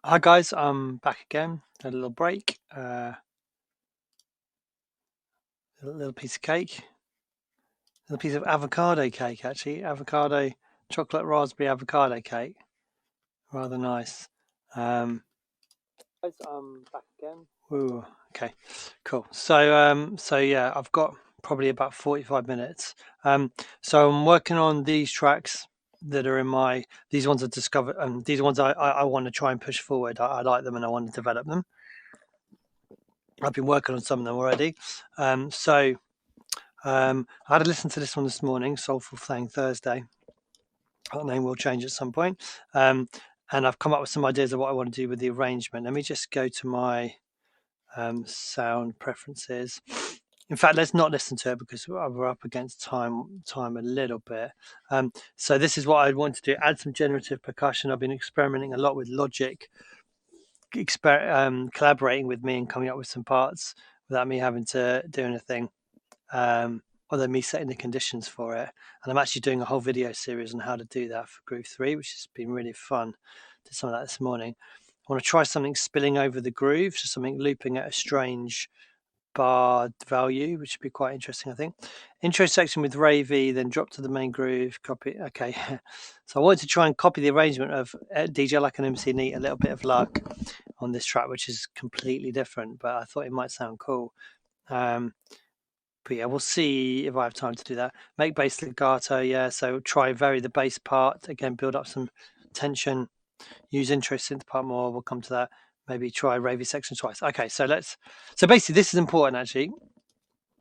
Hi guys, I'm back again. A little break. A little piece of cake. A little piece of avocado cake, actually. Avocado, chocolate raspberry avocado cake. Rather nice. Guys, I'm back again. Ooh, okay, cool. So yeah, I've got probably about 45 minutes. So I'm working on these tracks that are in my. These ones I discovered. These ones I want to try and push forward. I like them and I want to develop them. I've been working on some of them already. I had to listen to this one this morning, Soulful Thang Thursday. That name will change at some point. And I've come up with some ideas of what I want to do with the arrangement. Let me just go to my sound preferences. In fact, let's not listen to it because we're up against time a little bit. So this is what I want to do: add some generative percussion. I've been experimenting a lot with Logic, collaborating with me and coming up with some parts without me having to do anything. Other than me setting the conditions for it. And I'm actually doing a whole video series on how to do that for Groove 3, which has been really fun. Did some of that this morning. I want to try something spilling over the groove, so something looping at a strange bar value, which would be quite interesting, I think. Intro section with Ray V, then drop to the main groove, copy. Okay. So I wanted to try and copy the arrangement of DJ Like an MC Neat, A Little Bit of Luck on this track, which is completely different, but I thought it might sound cool. But yeah, we'll see if I have time to do that. Make bass legato, yeah. So vary the bass part again, build up some tension. Use intro synth part more. We'll come to that. Maybe try Ravey section twice. Okay, so basically this is important actually.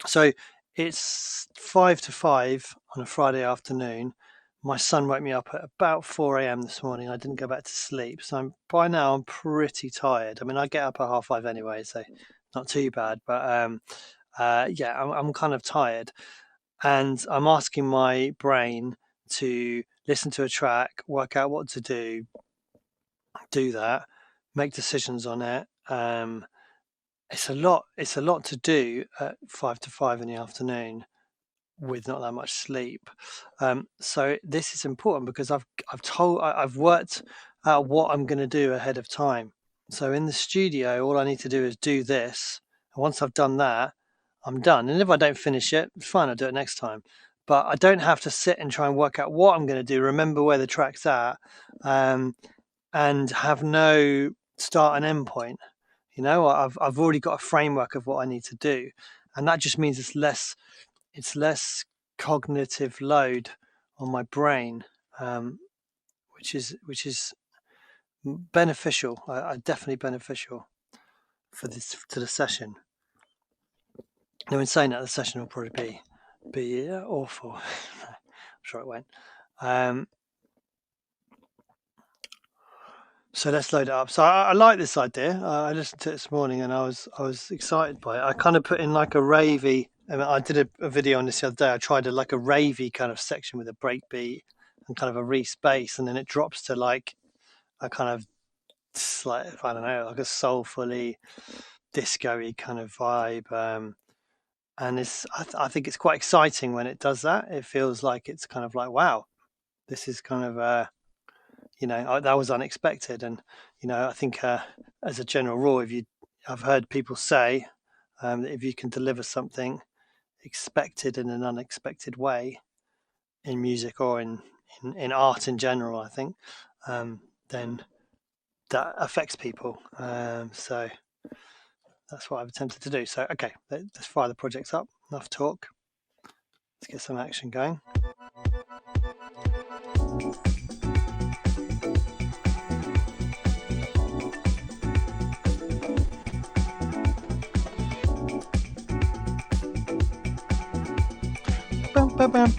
So it's 5 to 5 on a Friday afternoon. My son woke me up at about 4 a.m. this morning. I didn't go back to sleep, so by now I'm pretty tired. I mean, I get up at 5:30 anyway, so not too bad. But yeah, I'm kind of tired, and I'm asking my brain to listen to a track, work out what to do that, make decisions on it. It's a lot. It's a lot to do at 5 to 5 in the afternoon with not that much sleep. So this is important because I've worked out what I'm going to do ahead of time. So in the studio, all I need to do is do this. And once I've done that, I'm done. And if I don't finish it, it's fine. I'll do it next time. But I don't have to sit and try and work out what I'm going to do. Remember where the track's at, and have no start and end point. You know, I've already got a framework of what I need to do, and that just means it's less cognitive load on my brain, which is beneficial. Definitely beneficial for this to the session. Now, in saying that, the session will probably be awful. I'm sure it won't. So let's load it up. So I like this idea. I listened to it this morning and I was excited by it. I kind of put in like a ravey. I mean, I did a video on this the other day. I tried like a ravey kind of section with a breakbeat and kind of a Reese bass, and then it drops to like a kind of like, I don't know, like a soulfully disco-y kind of vibe. And I think it's quite exciting when it does that. It feels like it's kind of like, wow, this is kind of that was unexpected. And I think as a general rule, I've heard people say that if you can deliver something expected in an unexpected way in music or in art in general, I think then that affects people. So that's what I've attempted to do. So okay, let's fire the projects up. Enough talk. Let's get some action going. Bam, bam, bam.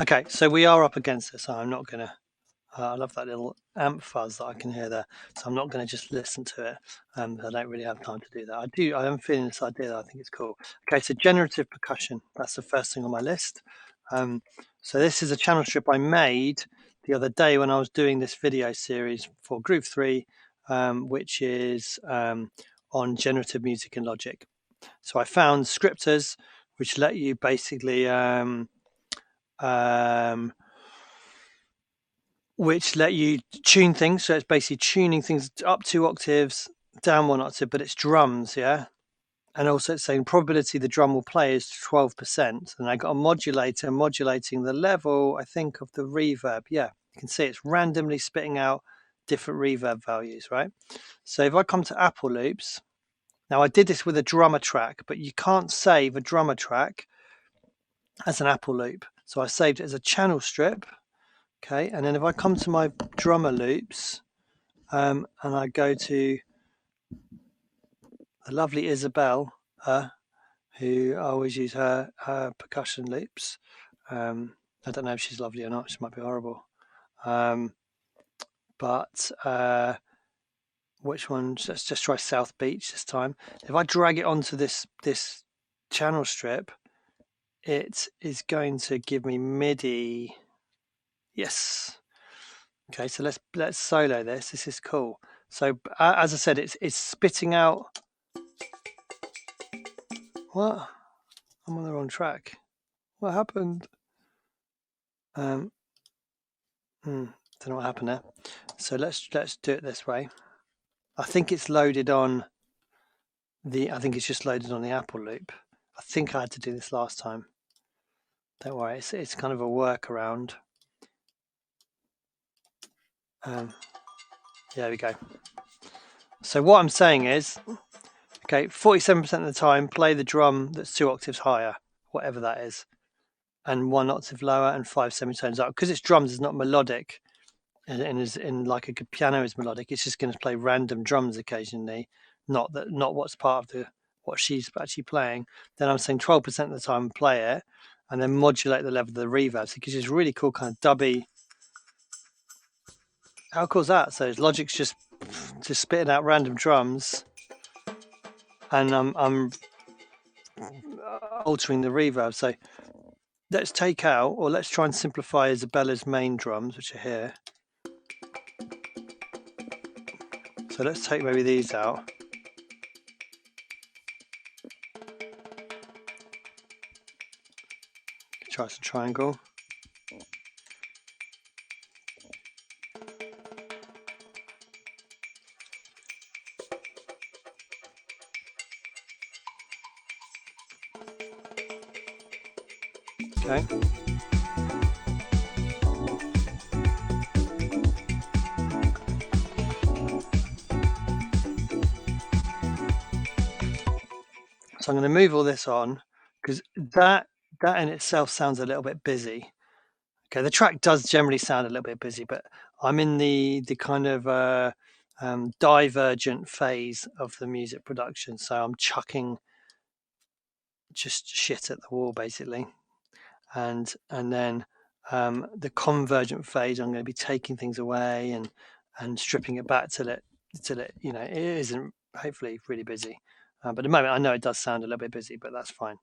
Okay, so we are up against this. So I'm not going to. I love that little amp fuzz that I can hear there. So I'm not going to just listen to it. I don't really have time to do that. I am feeling this idea that I think it's cool. Okay, so generative percussion. That's the first thing on my list. So this is a channel strip I made the other day when I was doing this video series for Groove 3. which is on generative music and Logic. So I found scripters which let you basically which let you tune things. So it's basically tuning things up 2 octaves, down 1 octave, but it's drums, yeah. And also it's saying probability the drum will play is 12%. And I got a modulator modulating the level, I think, of the reverb. Yeah, you can see it's randomly spitting out different reverb values, right? So if I come to Apple Loops, now I did this with a drummer track, but you can't save a drummer track as an Apple loop. So I saved it as a channel strip. Okay, and then if I come to my drummer loops and I go to the lovely Isabel, who I always use her percussion loops. I don't know if she's lovely or not. She might be horrible. But which one? Let's just try South Beach this time. If I drag it onto this channel strip, it is going to give me MIDI. Yes. Okay, so let's solo this. This is cool. So as I said, it's spitting out. What? I'm on the wrong track. What happened? Don't know what happened there. So let's do it this way. I think it's loaded on the. I think it's just loaded on the Apple loop. I think I had to do this last time. Don't worry, it's kind of a workaround. There we go. So what I'm saying is, okay, 47% of the time, play the drum that's 2 octaves higher, whatever that is, and 1 octave lower and 5 semitones up. Because it's drums, it's not melodic, and is in like a good piano is melodic. It's just going to play random drums occasionally, not what's part of what she's actually playing. Then I'm saying 12% of the time, play it, and then modulate the level of the reverb. So it gives you this really cool kind of dubby. How cool is that? So Logic's just spitting out random drums, and I'm altering the reverb. So let's take out, or let's try and simplify Isabella's main drums, which are here. So let's take maybe these out. Try some triangle. Okay. So I'm going to move all this on because that in itself sounds a little bit busy. Okay, the track does generally sound a little bit busy, but I'm in the kind of divergent phase of the music production. So I'm chucking just shit at the wall basically. And then the convergent phase, I'm going to be taking things away and stripping it back till it it isn't hopefully really busy. But at the moment, I know it does sound a little bit busy, but that's fine.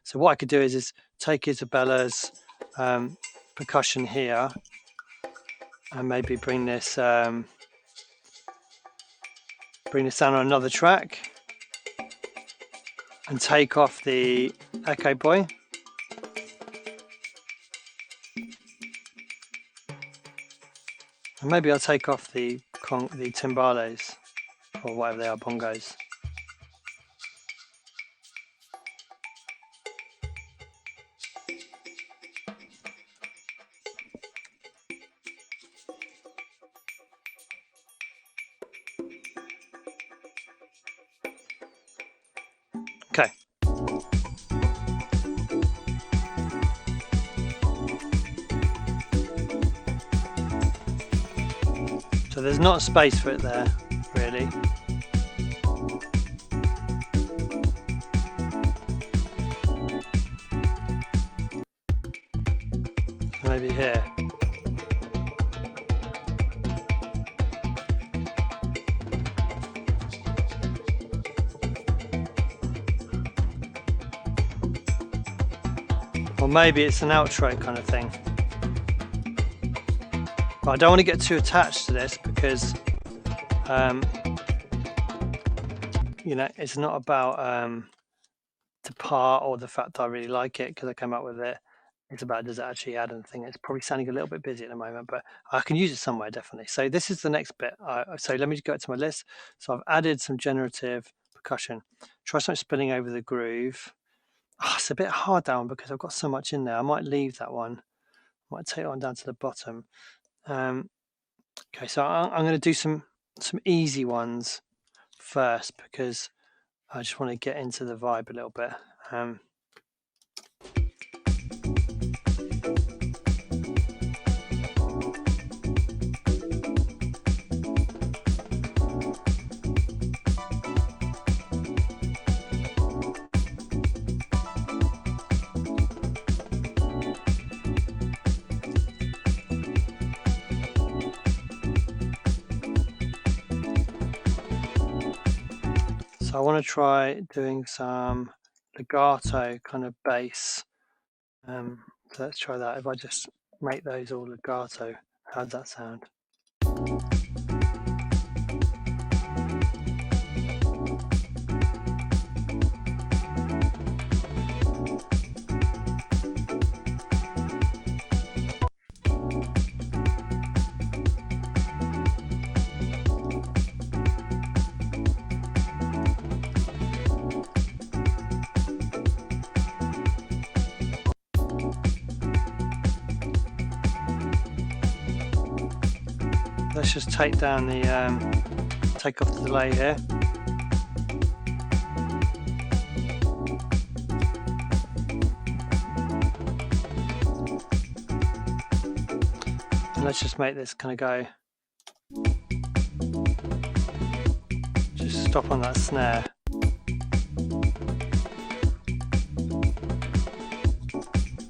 So what I could do is take Isabella's percussion here and maybe bring this down on another track and take off the Echo Boy. And maybe I'll take off the timbales or whatever they are, bongos. Okay. So there's not space for it there, really. Maybe here. Or maybe it's an outro kind of thing. But I don't want to get too attached to this because You know, it's not about the part or the fact that I really like it because I came up with it. It's about, does it actually add anything? It's probably sounding a little bit busy at the moment, but I can use it somewhere definitely. So this is the next bit. So let me just go to my list. So I've added some generative percussion. Try something spinning over the groove. Oh, it's a bit hard, that one, because I've got so much in there. I might leave that one. I might take that one down to the bottom. Okay, so I'm going to do some easy ones first because I just want to get into the vibe a little bit. So I want to try doing some legato kind of bass. So let's try that. If I just make those all legato, how does that sound? Let's just take down the take off the delay here. And let's just make this kind of go. Just stop on that snare.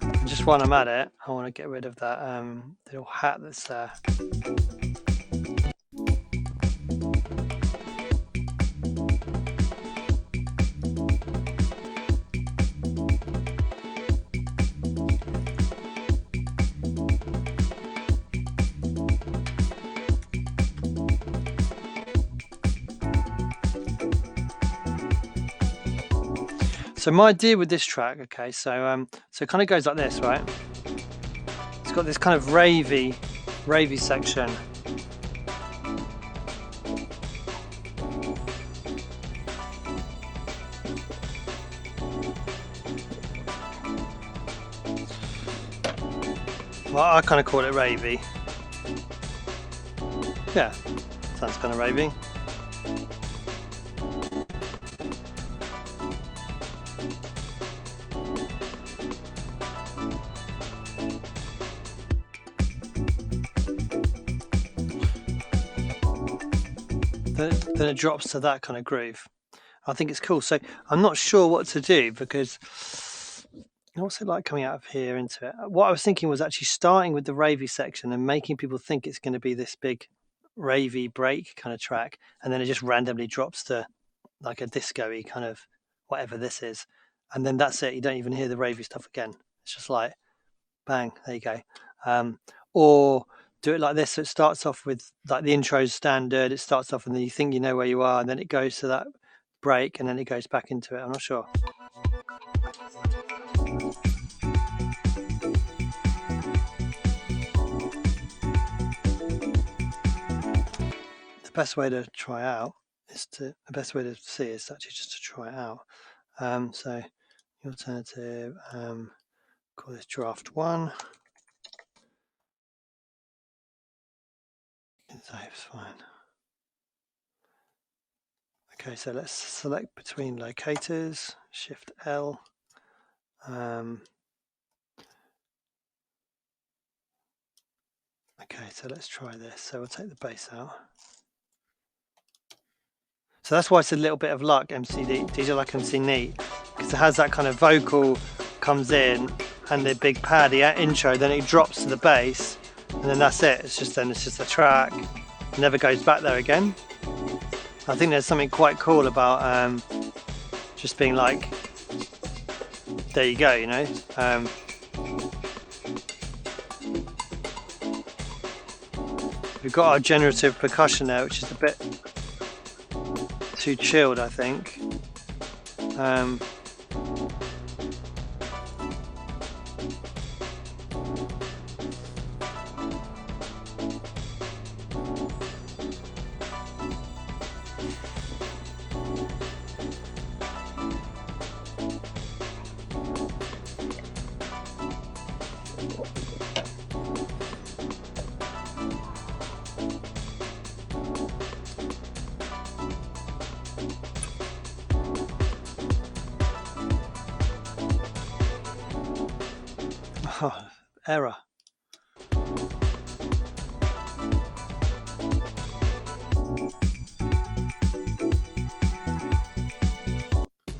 And just while I'm at it, I want to get rid of that little hat that's there. So my idea with this track, okay, so it kind of goes like this, right? It's got this kind of ravey section. Well, I kind of call it ravey. Yeah, sounds kind of ravey. Then it drops to that kind of groove. I think it's cool. So I'm not sure what to do because what's it like coming out of here into it? What I was thinking was actually starting with the ravey section and making people think it's going to be this big ravey break kind of track, and then it just randomly drops to like a disco-y kind of whatever this is, and then that's it. You don't even hear the ravey stuff again. It's just like bang, there you go. Or do it like this. So it starts off with like the intro's standard. It starts off and then you think you know where you are, and then it goes to that break and then it goes back into it. I'm not sure. The best way to try out is the best way to see is actually just to try it out. So the alternative, call this draft 1. It's fine. Okay, so let's select between locators, Shift L. Okay, so let's try this. So we'll take the bass out. So that's why it's a little bit of luck, DJ Luck MC Neat, because it has that kind of vocal comes in and the big pad, the intro, then it drops to the bass, and then that's it. It's just a track. It never goes back there again. I think there's something quite cool about just being like, there you go, you know. We've got our generative percussion there, which is a bit too chilled, I think. Oh, error.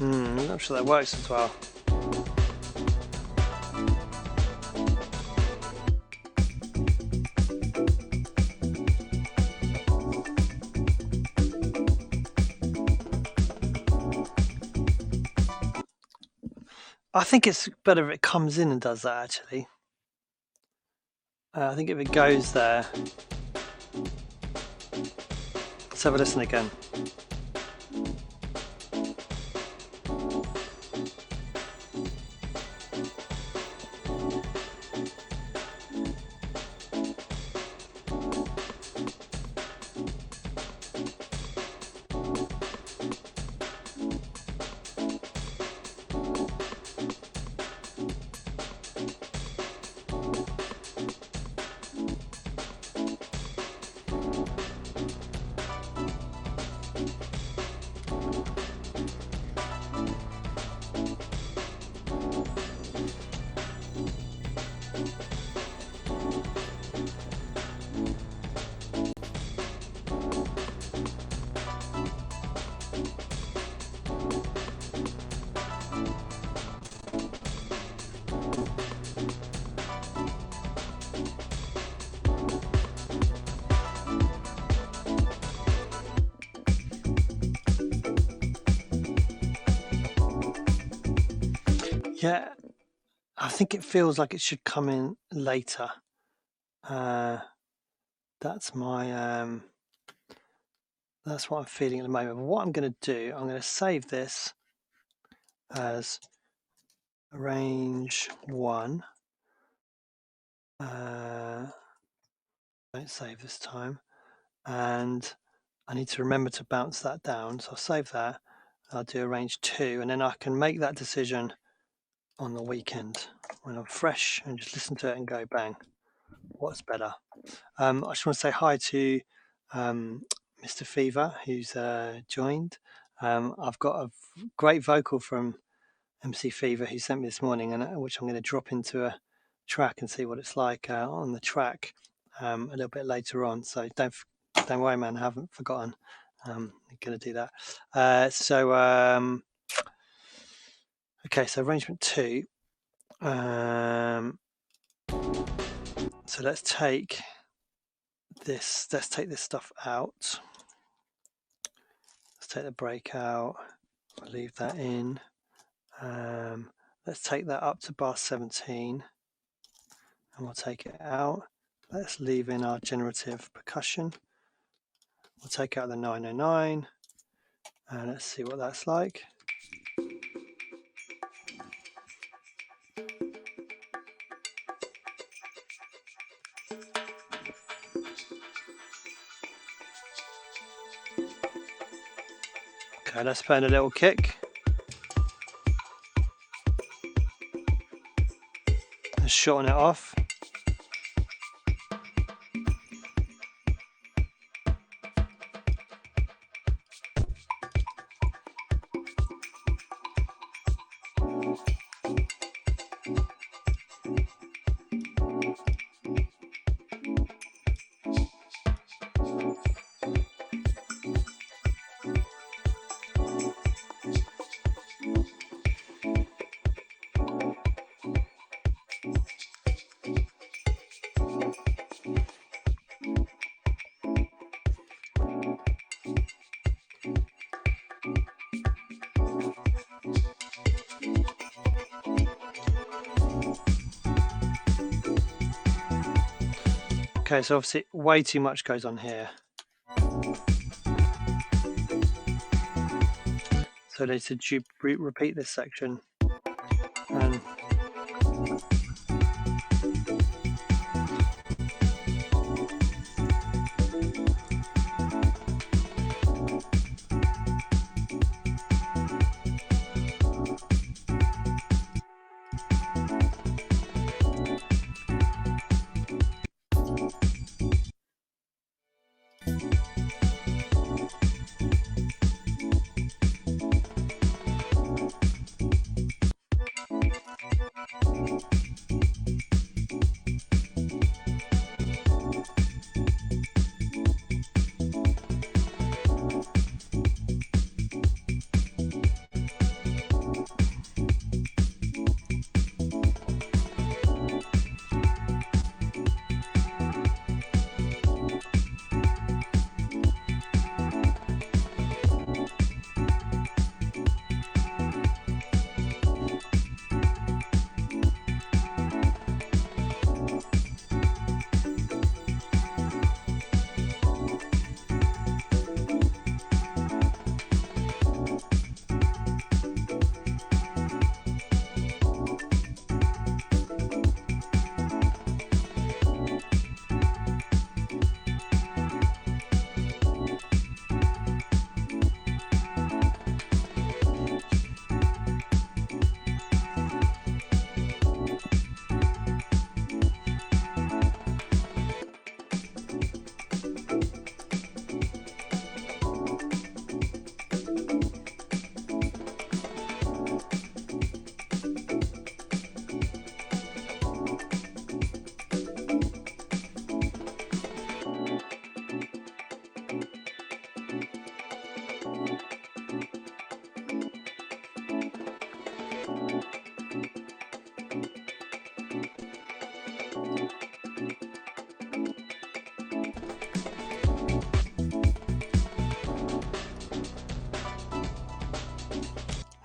I'm not sure that works as well. I think it's better if it comes in and does that, actually. I think if it goes there. Let's have a listen again. Yeah, I think it feels like it should come in later. That's my that's what I'm feeling at the moment. But what I'm going to do, I'm going to save this as range 1. Don't save this time, and I need to remember to bounce that down. So I'll save that. I'll do a range 2, and then I can make that decision on the weekend when I'm fresh and just listen to it and go bang. What's better? I just want to say hi to Mr. Fever, who's joined. I've got a great vocal from MC Fever who sent me this morning, and which I'm going to drop into a track and see what it's like on the track a little bit later on. So don't worry, man. I haven't forgotten. I'm going to do that. Okay, so arrangement 2. So let's take this. Let's take this stuff out. Let's take the break out. I'll leave that in. Let's take that up to bar 17, and we'll take it out. Let's leave in our generative percussion. We'll take out the 909, and let's see what that's like. Okay, let's put in a little kick. Let's shorten it off. Okay, so obviously way too much goes on here. So I need to repeat this section. And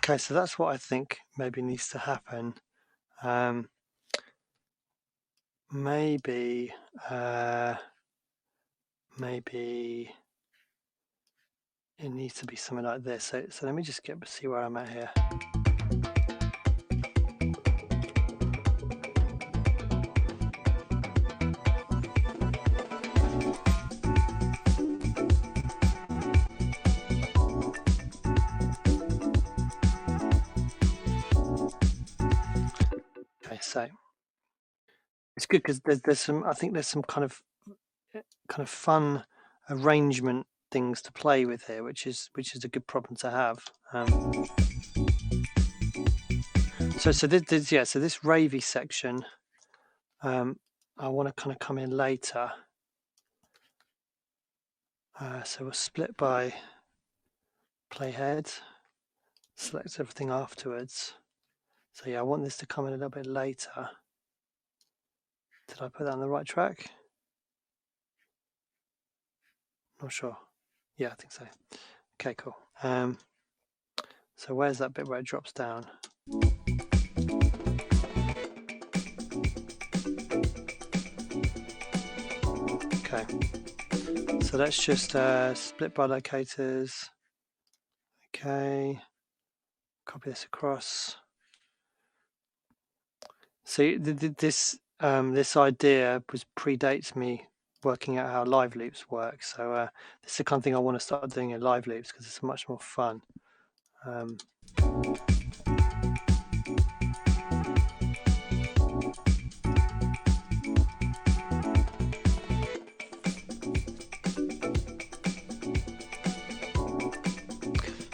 okay, so that's what I think maybe needs to happen. Maybe it needs to be something like this. So let me just see where I'm at here. Okay, so it's good because there's some, I think there's some kind of fun arrangement things to play with here, which is a good problem to have. So this ravey section, I want to kind of come in later. So we'll split by playhead, select everything afterwards. So yeah, I want this to come in a little bit later. Did I put that on the right track? Not sure. Yeah, I think so. Okay, cool. So where's that bit where it drops down? Okay. So let's just split by locators. Okay. Copy this across. So this idea predates me working out how live loops work. So this is the kind of thing I want to start doing in live loops because it's much more fun.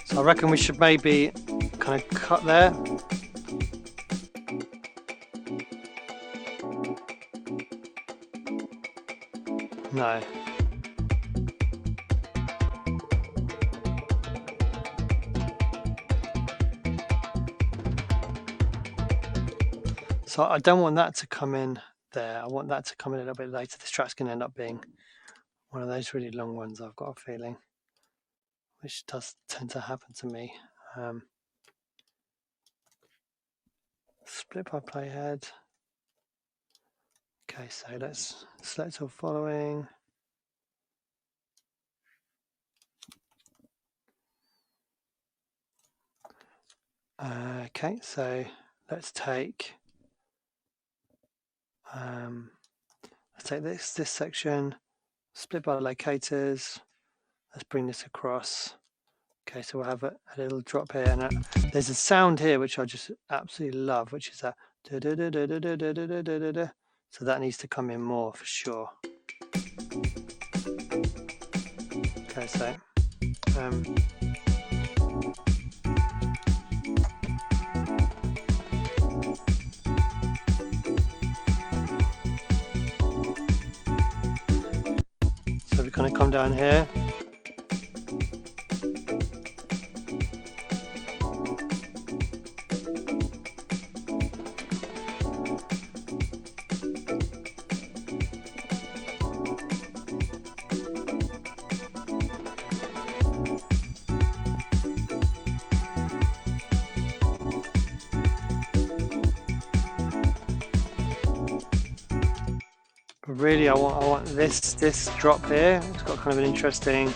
So I reckon we should maybe kind of cut there. No. So I don't want that to come in there. I want that to come in a little bit later. This track's going to end up being one of those really long ones, I've got a feeling, which does tend to happen to me. Split by playhead. Okay, so let's select all following. Okay, so let's take this section, split by locators. Let's bring this across. Okay, so we'll have a little drop here, and there's a sound here which I just absolutely love, which is that. So that needs to come in more for sure. Okay, so so we're going to come down here. But really, I want this drop here. It's got kind of an interesting.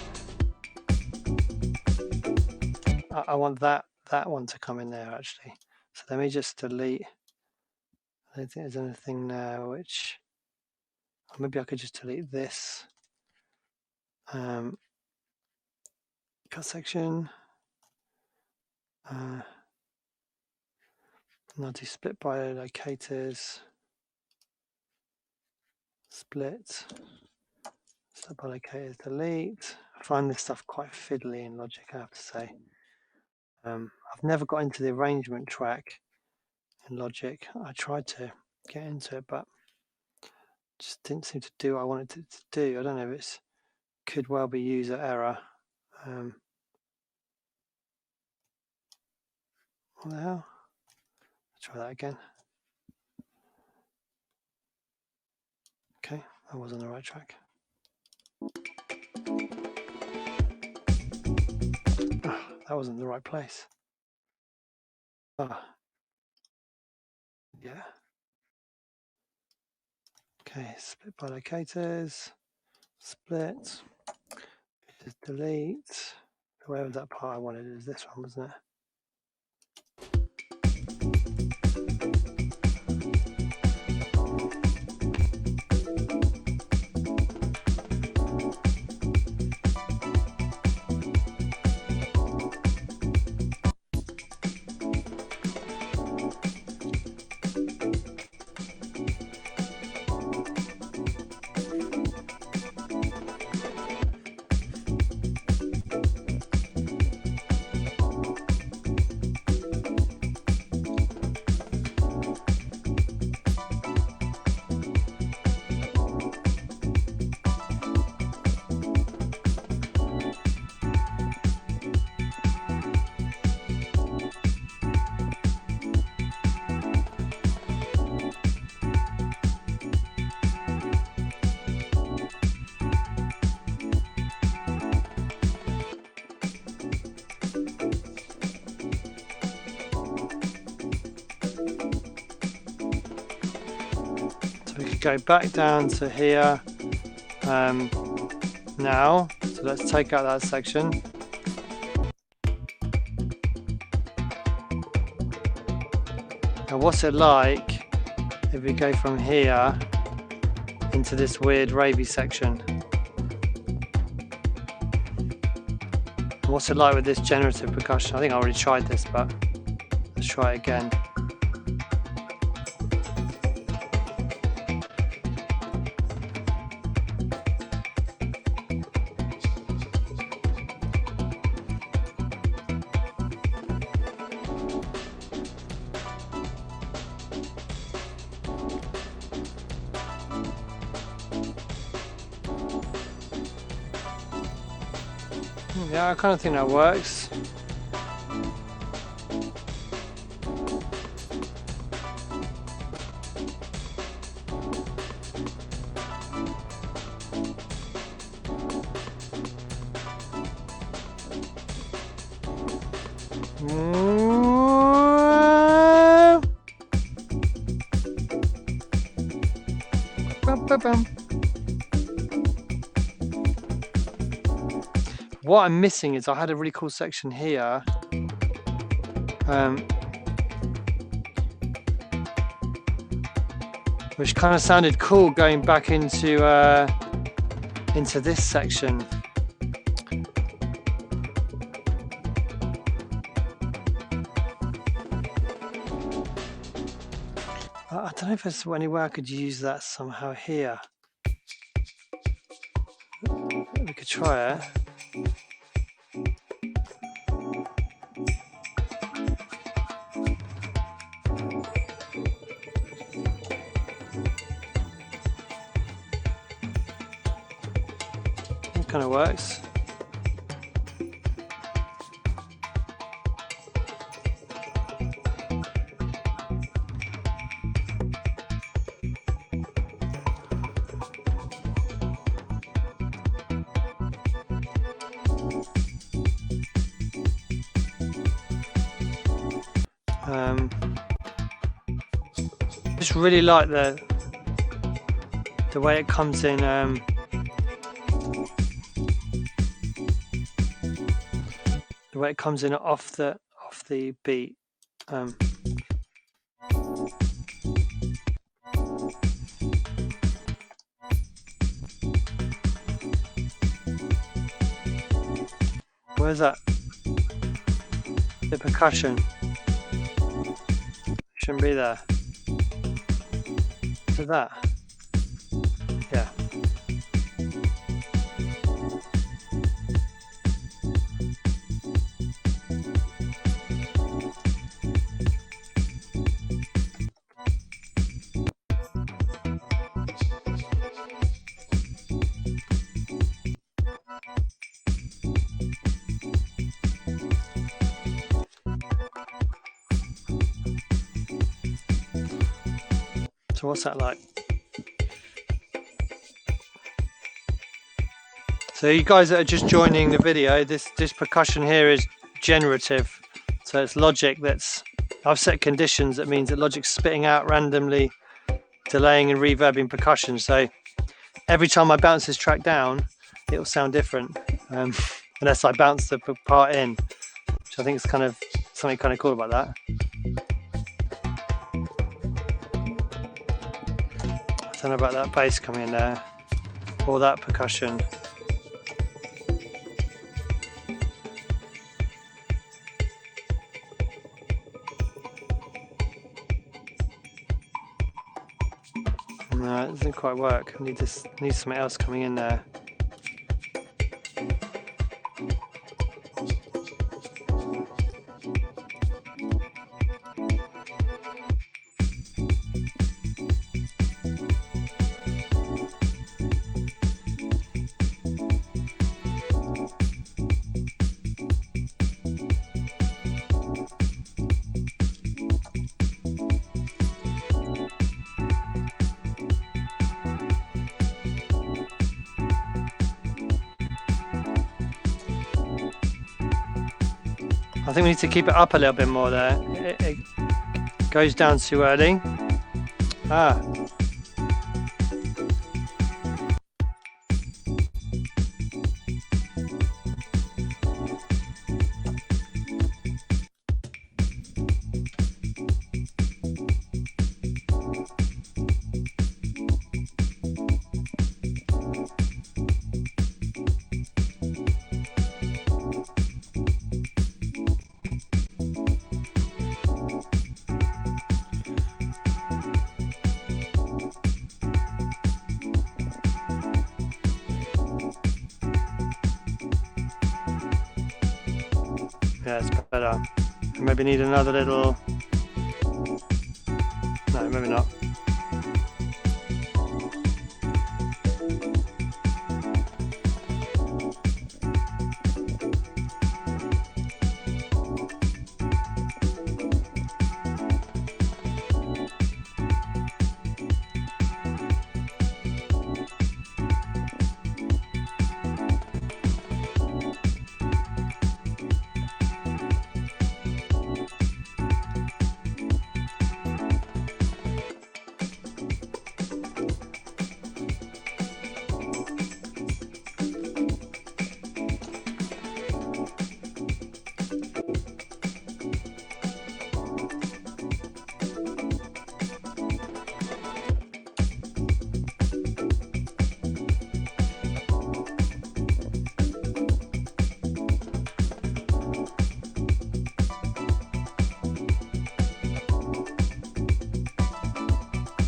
I want that one to come in there actually. So let me just delete. I don't think there's anything there which. Or maybe I could just delete this. Cut section. And I'll do split by locators. Split by locators, delete. I find this stuff quite fiddly in Logic, I have to say. I've never got into the arrangement track in Logic. I tried to get into it, but just didn't seem to do what I wanted it to do. I don't know if it's could well be user error. What the hell? Let's try that again. Okay, I was on the right track. Oh, that wasn't the right place. Oh. Yeah. Okay, split by locators, split, just delete. Where was that part I wanted? Is this one, wasn't it? Go back down to here now. So let's take out that section. Now what's it like if we go from here into this weird ravey section? What's it like with this generative percussion? I think I already tried this, but let's try it again. Yeah, I kind of think that works. What I'm missing is I had a really cool section here which kind of sounded cool going back into this section. I don't know if there's any way I could use that somehow here. We could try it. It kind of works. Just really like the way it comes in. The way it comes in off the beat. Where's that? The percussion shouldn't be there. Is it that? Yeah. So what's that like? So you guys that are just joining the video, this percussion here is generative. So it's Logic I've set conditions that means that Logic's spitting out randomly, delaying and reverbing percussion. So every time I bounce this track down, it will sound different, unless I bounce the part in, which I think is kind of something kind of cool about that. I don't know about that bass coming in there, or that percussion. No, it doesn't quite work. I need something else coming in there. I think we need to keep it up a little bit more there. It goes down too early. Ah. Yeah, it's better. Maybe need another little... No, maybe not.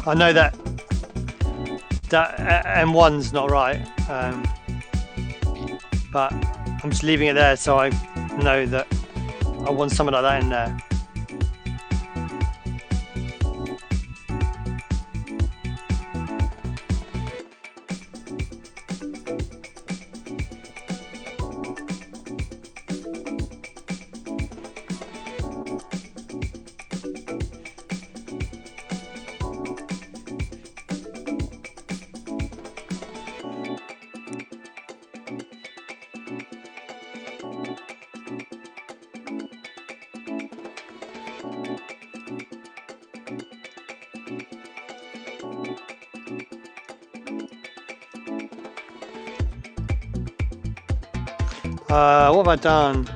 I know that M1's not right, but I'm just leaving it there so I know that I want something like that in there. What have I done?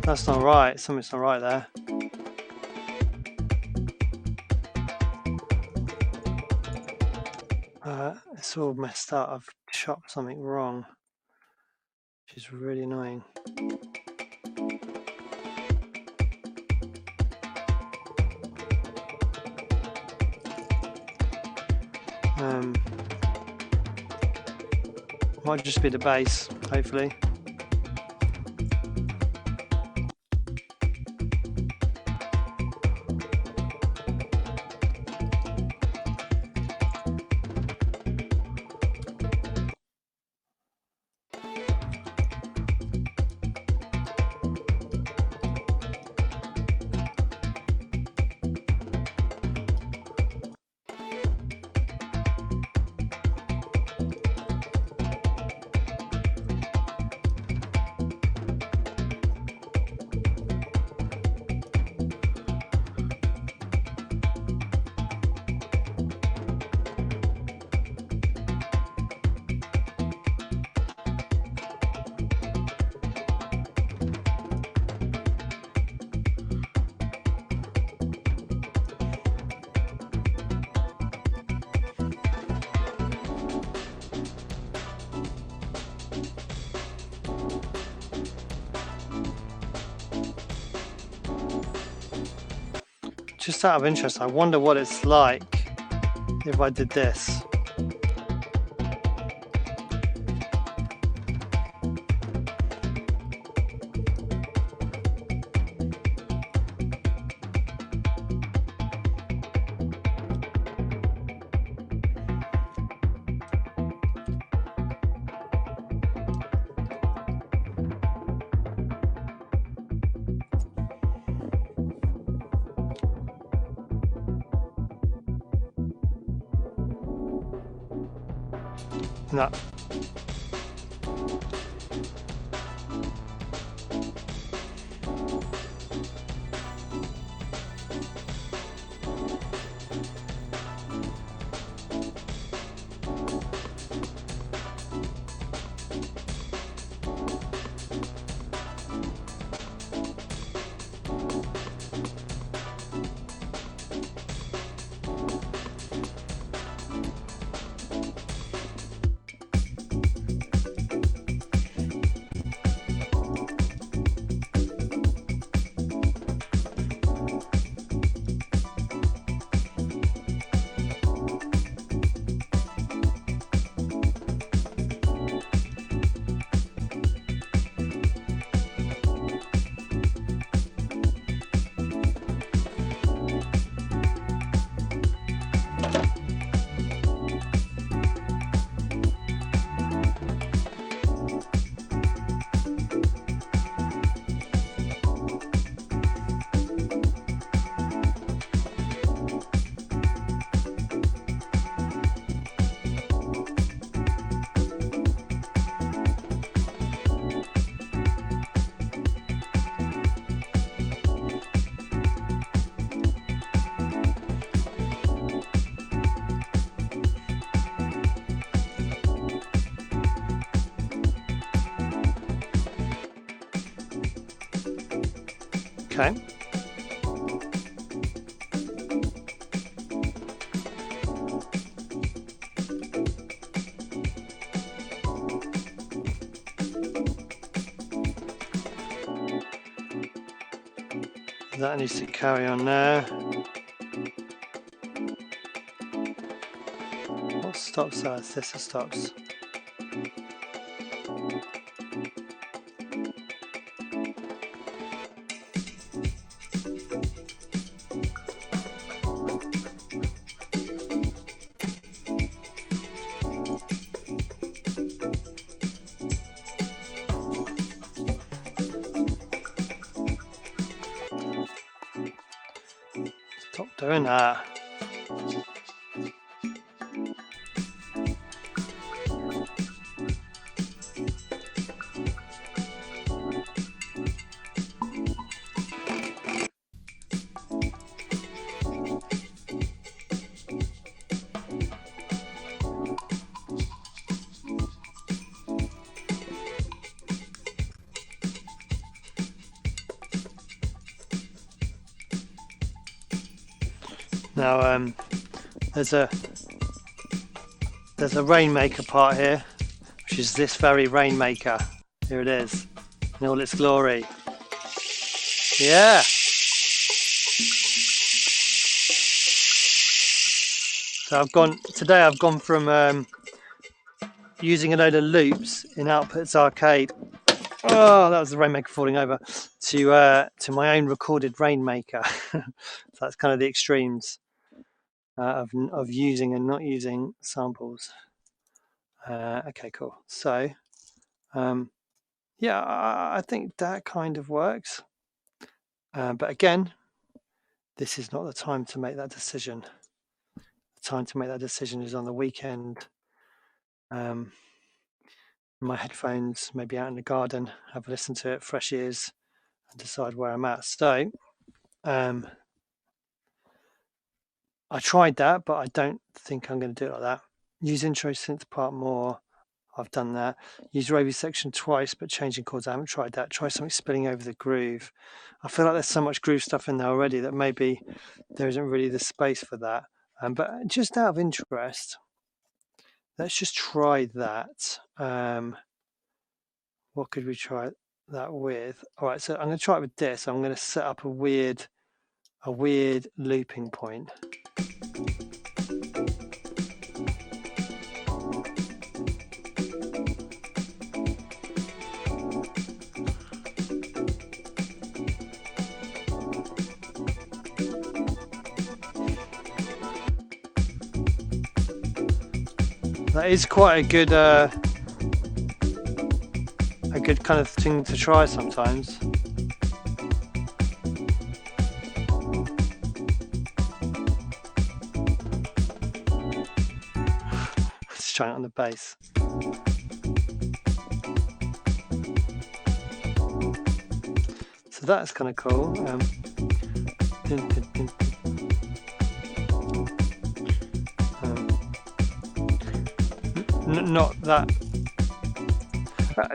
That's not right. Something's not right there. It's all messed up. I've chopped something wrong, which is really annoying. Might just be the bass, hopefully. Just out of interest, I wonder what it's like if I did this. No. Okay. That needs to carry on there. stops. This is stops. Stop doing that. Now there's a Rainmaker part here, which is this very Rainmaker. Here it is in all its glory. Yeah. So today I've gone from using a load of loops in Outputs Arcade. Oh, that was the Rainmaker falling over. To my own recorded Rainmaker. So that's kind of the extremes of using and not using samples. Okay, cool. So yeah, I think that kind of works. But again, this is not the time to make that decision. The time to make that decision is on the weekend. My headphones, maybe out in the garden, have a listen to it, fresh ears, and decide where I'm at. So I tried that, but I don't think I'm going to do it like that. Use intro synth part more. I've done that. Use Ravy section twice, but changing chords. I haven't tried that. Try something spilling over the groove. I feel like there's so much groove stuff in there already that maybe there isn't really the space for that. But just out of interest, let's just try that. What could we try that with? All right, so I'm going to try it with this. I'm going to set up a weird looping point. That is quite a good kind of thing to try sometimes. Let's try it on the bass. So that's kind of cool. Not that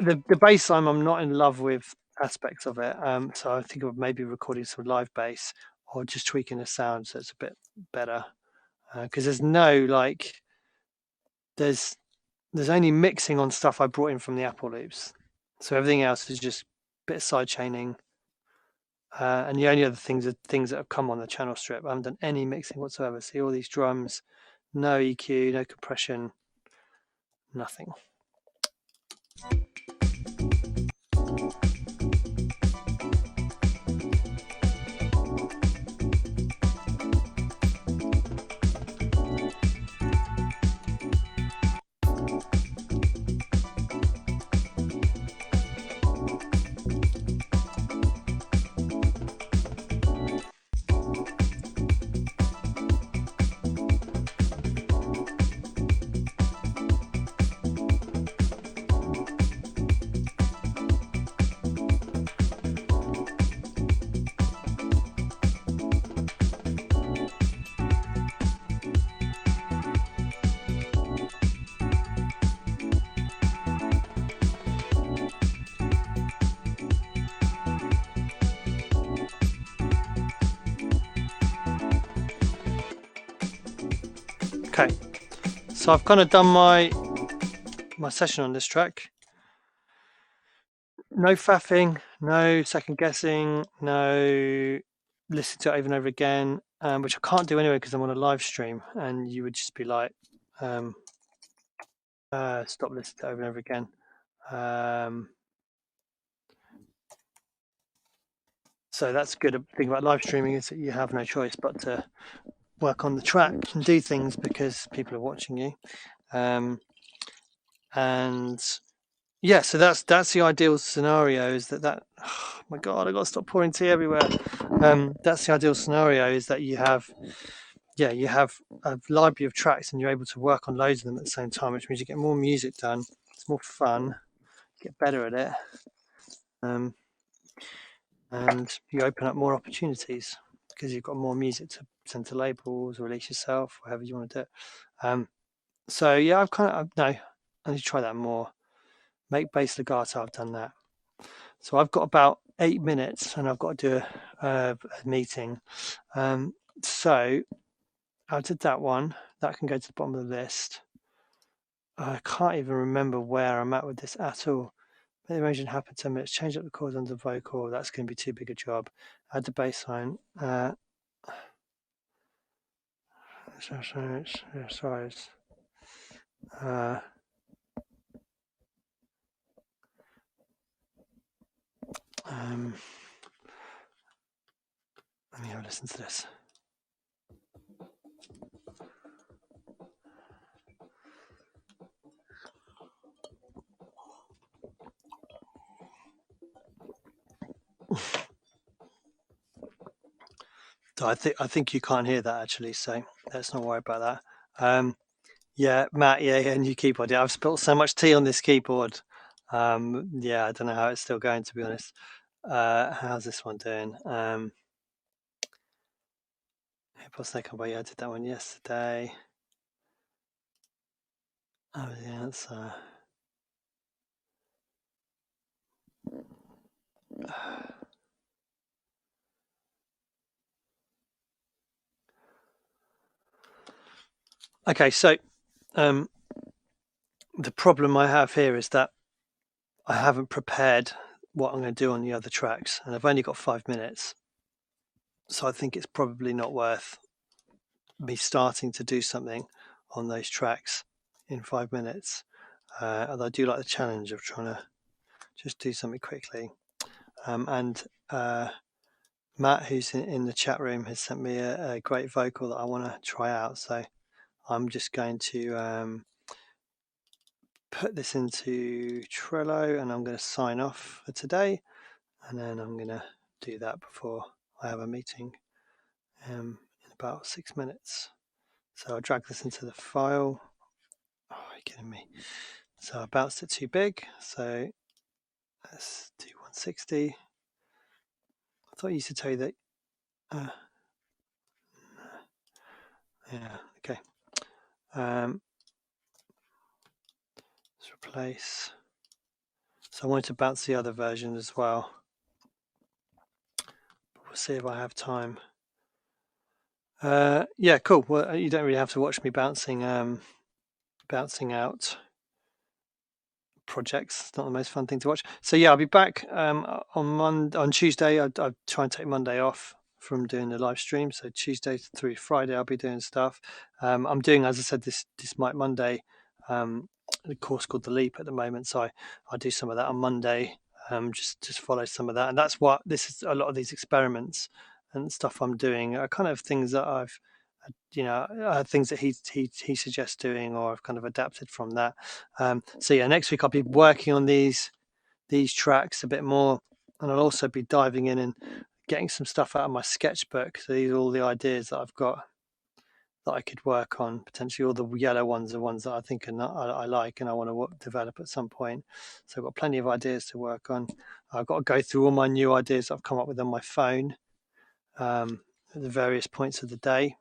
the bass line, I'm not in love with aspects of it, so I think of maybe recording some live bass or just tweaking the sound so it's a bit better, because there's no there's only mixing on stuff I brought in from the Apple loops, so everything else is just a bit of side chaining, and the only other things are things that have come on the channel strip. I haven't done any mixing whatsoever. See all these drums, no EQ, no compression, nothing. Okay, so I've kind of done my session on this track. No faffing, no second guessing, no listening to it over and over again, which I can't do anyway because I'm on a live stream, and you would just be like Stop listening to it over and over again. So that's good. The thing about live streaming is that you have no choice but to work on the track and do things because people are watching you. And yeah, so that's the ideal scenario, is that oh my God, I got to stop pouring tea everywhere. That's the ideal scenario, is that you have a library of tracks and you're able to work on loads of them at the same time, which means you get more music done. It's more fun, get better at it, and you open up more opportunities because you've got more music to send to labels or release yourself, however you want to do it. So yeah, I need to try that more. Make bass legato, I've done that. So I've got about 8 minutes and I've got to do a meeting. So I did that one. That can go to the bottom of the list. I can't even remember where I'm at with this at all. Let the arrangement happen 10 minutes. Change up the chords under vocal. That's going to be too big a job. Add the bass line. Size. Let me have a listen to this. So I think you can't hear that actually, so let's not worry about that. Yeah, Matt, yeah, new keyboard. Yeah, I've spilled so much tea on this keyboard. Yeah, I don't know how it's still going, to be honest. How's this one doing? Yeah, I did that one yesterday. Oh, the answer. Okay, so the problem I have here is that I haven't prepared what I'm going to do on the other tracks, and I've only got 5 minutes. So I think it's probably not worth me starting to do something on those tracks in 5 minutes. Although I do like the challenge of trying to just do something quickly. And Matt, who's in the chat room, has sent me a great vocal that I want to try out. So I'm just going to put this into Trello, and I'm going to sign off for today, and then I'm going to do that before I have a meeting in about 6 minutes. So I'll drag this into the file. Oh, are you kidding me? So I bounced it too big, so let's do 160. I thought I used to tell you that. Yeah, okay. Let's replace. So I wanted to bounce the other version as well. But we'll see if I have time. Yeah, cool. Well, you don't really have to watch me bouncing out projects. It's not the most fun thing to watch. So yeah, I'll be back on Tuesday. I'll try and take Monday off from doing the live stream. So Tuesday through Friday, I'll be doing stuff. I'm doing, as I said, this Mike Monday the course called The Leap at the moment. So I do some of that on Monday. Just follow some of that, and that's what this is. A lot of these experiments and stuff I'm doing are kind of things that I've things that he suggests doing, or I've kind of adapted from that. So yeah, next week I'll be working on these tracks a bit more, and I'll also be diving in and getting some stuff out of my sketchbook. So these are all the ideas that I've got that I could work on. Potentially all the yellow ones are ones that I think I like and I want to develop at some point. So I've got plenty of ideas to work on. I've got to go through all my new ideas that I've come up with on my phone at the various points of the day.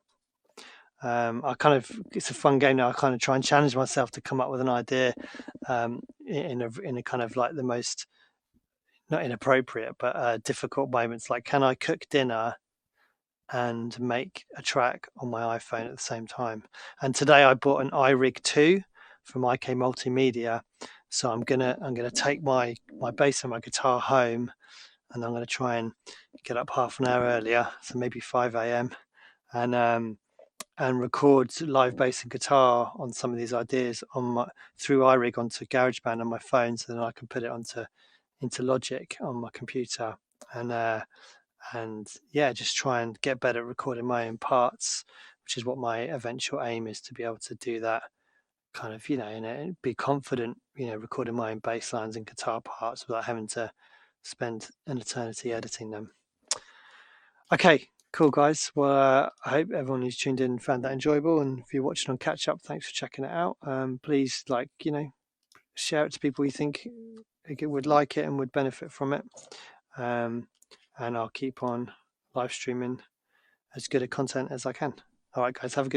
It's a fun game now. I kind of try and challenge myself to come up with an idea in a kind of like the most, not inappropriate, but difficult moments. Like, can I cook dinner and make a track on my iPhone at the same time? And today I bought an iRig 2 from IK Multimedia. So I'm gonna take my bass and my guitar home, and I'm gonna try and get up half an hour earlier, so maybe 5 a.m. and and record live bass and guitar on some of these ideas through iRig onto GarageBand on my phone, so then I can put it into Logic on my computer, and yeah, just try and get better at recording my own parts, which is what my eventual aim is, to be able to do that kind of, and be confident, recording my own bass lines and guitar parts without having to spend an eternity editing them. Okay, cool, guys. Well, I hope everyone who's tuned in found that enjoyable, and if you're watching on catch up, thanks for checking it out. Please, share it to people you think would like it and would benefit from it. And I'll keep on live streaming as good a content as I can. All right, guys, have a good